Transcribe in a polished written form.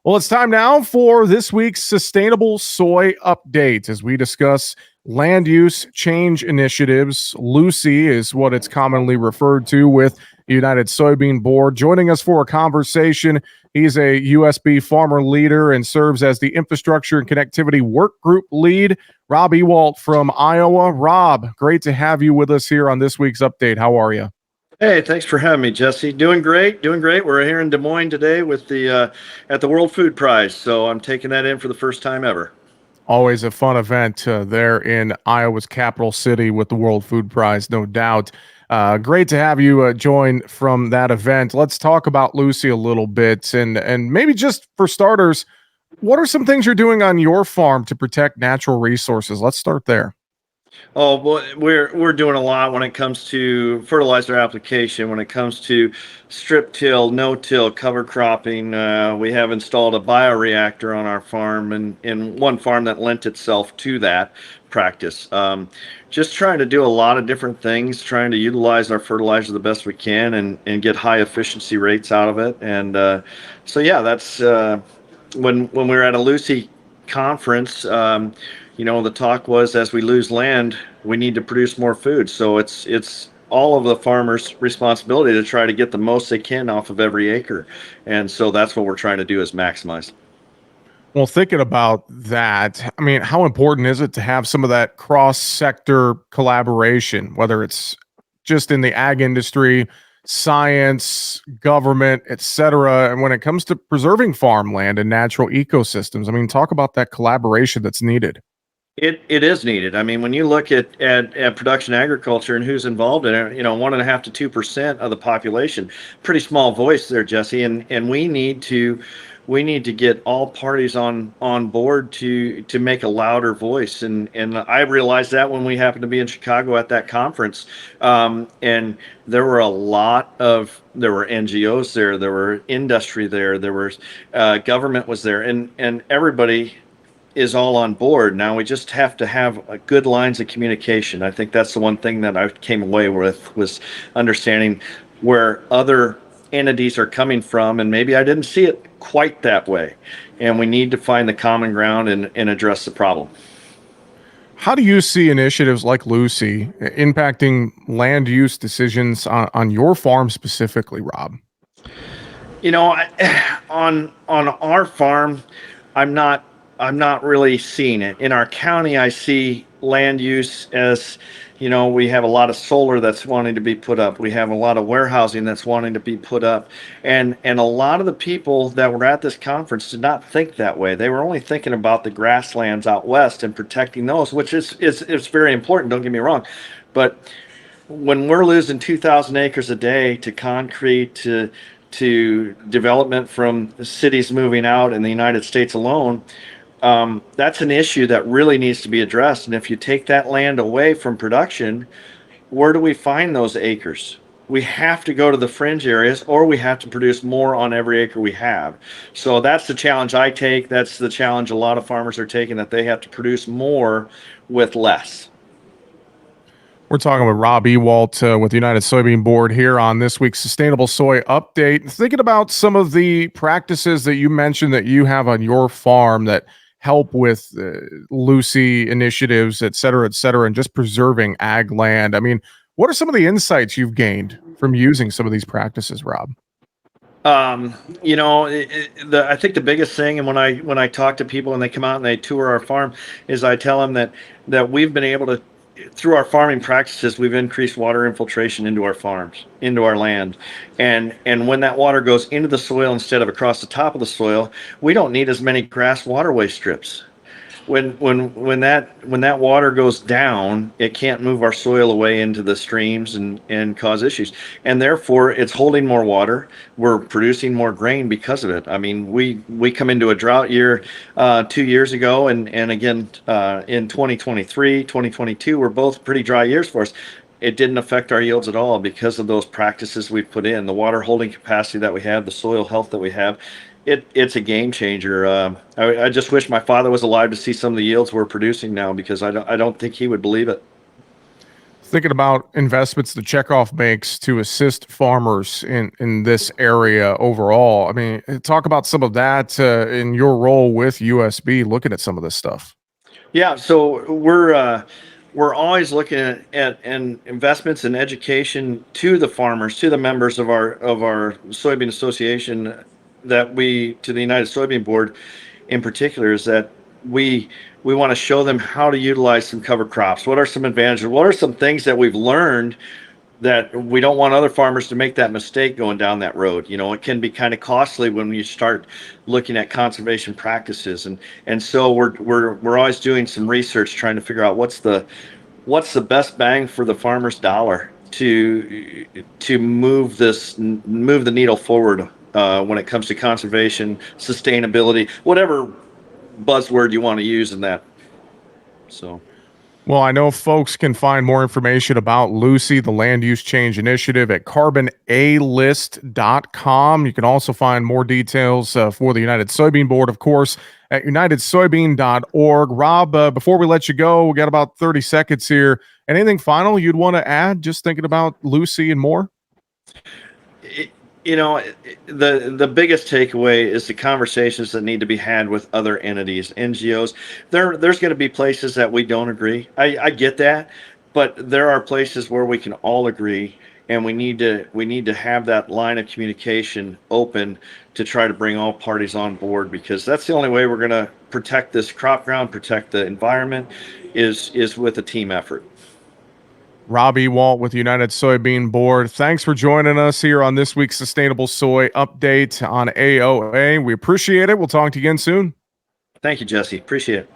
Well, it's time now for this week's Sustainable Soy Update as we discuss land use change initiatives. Lucy is what it's commonly referred to with the United Soybean Board. Joining us for a conversation, he's a USB farmer leader and serves as the Infrastructure and Connectivity Work Group lead. Rob Ewalt from Iowa. Rob, great to have you with us here on this week's update. How are you? Hey, thanks for having me, Jesse. Doing great, doing great. We're here in Des Moines today with the at the World Food Prize, so I'm taking that in for the first time ever. Always a fun event there in Iowa's capital city with the World Food Prize, no doubt. Great to have you join from that event. Let's talk about Lucy a little bit, and maybe just for starters, what are some things you're doing on your farm to protect natural resources? Let's start there. Oh, well, we're doing a lot when it comes to fertilizer application. When it comes to strip till, no till, cover cropping, we have installed a bioreactor on our farm, and in one farm that lent itself to that practice. Just trying to do a lot of different things, trying to utilize our fertilizer the best we can, and get high efficiency rates out of it. And so yeah, that's when we were at a Lucy conference. The talk was, as we lose land, we need to produce more food. So it's all of the farmers' responsibility to try to get the most they can off of every acre. And so that's what we're trying to do, is maximize. Well, thinking about that, I mean, how important is it to have some of that cross sector collaboration, whether it's just in the ag industry, science, government, et cetera? And when it comes to preserving farmland and natural ecosystems, I mean, talk about that collaboration that's needed. It is needed. I mean, when you look at production agriculture and who's involved in it, 1.5 to 2% of the population, pretty small voice there, Jesse. And we need to get all parties on board to make a louder voice. And I realized that when we happened to be in Chicago at that conference, and there were NGOs there were industry there was government was there, and everybody is all on board. Now we just have to have good lines of communication. I think that's the one thing that I came away with, was understanding where other entities are coming from, and maybe I didn't see it quite that way. And we need to find the common ground and address the problem. How do you see initiatives like Lucy impacting land use decisions on your farm specifically, Rob? On our farm, I'm not I'm not really seeing it. In our county, I see land use as, we have a lot of solar that's wanting to be put up. We have a lot of warehousing that's wanting to be put up. And a lot of the people that were at this conference did not think that way. They were only thinking about the grasslands out west and protecting those, which is very important, don't get me wrong. But when we're losing 2,000 acres a day to concrete, to development from cities moving out in the United States alone, that's an issue that really needs to be addressed. And if you take that land away from production, where do we find those acres? We have to go to the fringe areas, or we have to produce more on every acre we have. So that's the challenge I take. That's the challenge a lot of farmers are taking, that they have to produce more with less. We're talking with Rob Ewalt with the United Soybean Board here on this week's Sustainable Soy Update. Thinking about some of the practices that you mentioned that you have on your farm that help with Lucy initiatives, et cetera, and just preserving ag land. I mean, what are some of the insights you've gained from using some of these practices, Rob? I think the biggest thing, and when I talk to people and they come out and they tour our farm, is I tell them that we've been able to, through our farming practices, we've increased water infiltration into our farms, into our land. And when that water goes into the soil instead of across the top of the soil, we don't need as many grass waterway strips. When that water goes down, it can't move our soil away into the streams and cause issues. And therefore, it's holding more water. We're producing more grain because of it. I mean, we come into a drought year 2 years ago, and again in 2023, 2022 were both pretty dry years for us. It didn't affect our yields at all because of those practices we've put in, the water holding capacity that we have, the soil health that we have. It's a game changer. I just wish my father was alive to see some of the yields we're producing now, because I don't think he would believe it. Thinking about investments the checkoff makes to assist farmers in this area overall. I mean, talk about some of that in your role with USB, looking at some of this stuff. Yeah, so we're always looking at and investments in education to the farmers, to the members of our soybean association, that we to the United Soybean Board in particular, is that we we want to show them how to utilize some cover crops. What are some advantages? What are some things that we've learned that we don't want other farmers to make that mistake going down that road? It can be kind of costly when you start looking at conservation practices, and so we're always doing some research trying to figure out what's the best bang for the farmer's dollar to move the needle forward when it comes to conservation, sustainability, whatever buzzword you want to use in that. So. Well, I know folks can find more information about Lucy, the land use change initiative, at carbonalist.com. You can also find more details for the United Soybean Board, of course, at unitedsoybean.org. Rob, before we let you go, we got about 30 seconds here. Anything final you'd want to add, just thinking about Lucy and more? it, the biggest takeaway is the conversations that need to be had with other entities, NGOs. There's going to be places that we don't agree. I get that, but there are places where we can all agree, and we need to have that line of communication open to try to bring all parties on board, because that's the only way we're going to protect this crop ground, protect the environment, is with a team effort. Rob Ewalt with the United Soybean Board. Thanks for joining us here on this week's Sustainable Soy Update on AOA. We appreciate it. We'll talk to you again soon. Thank you, Jesse. Appreciate it.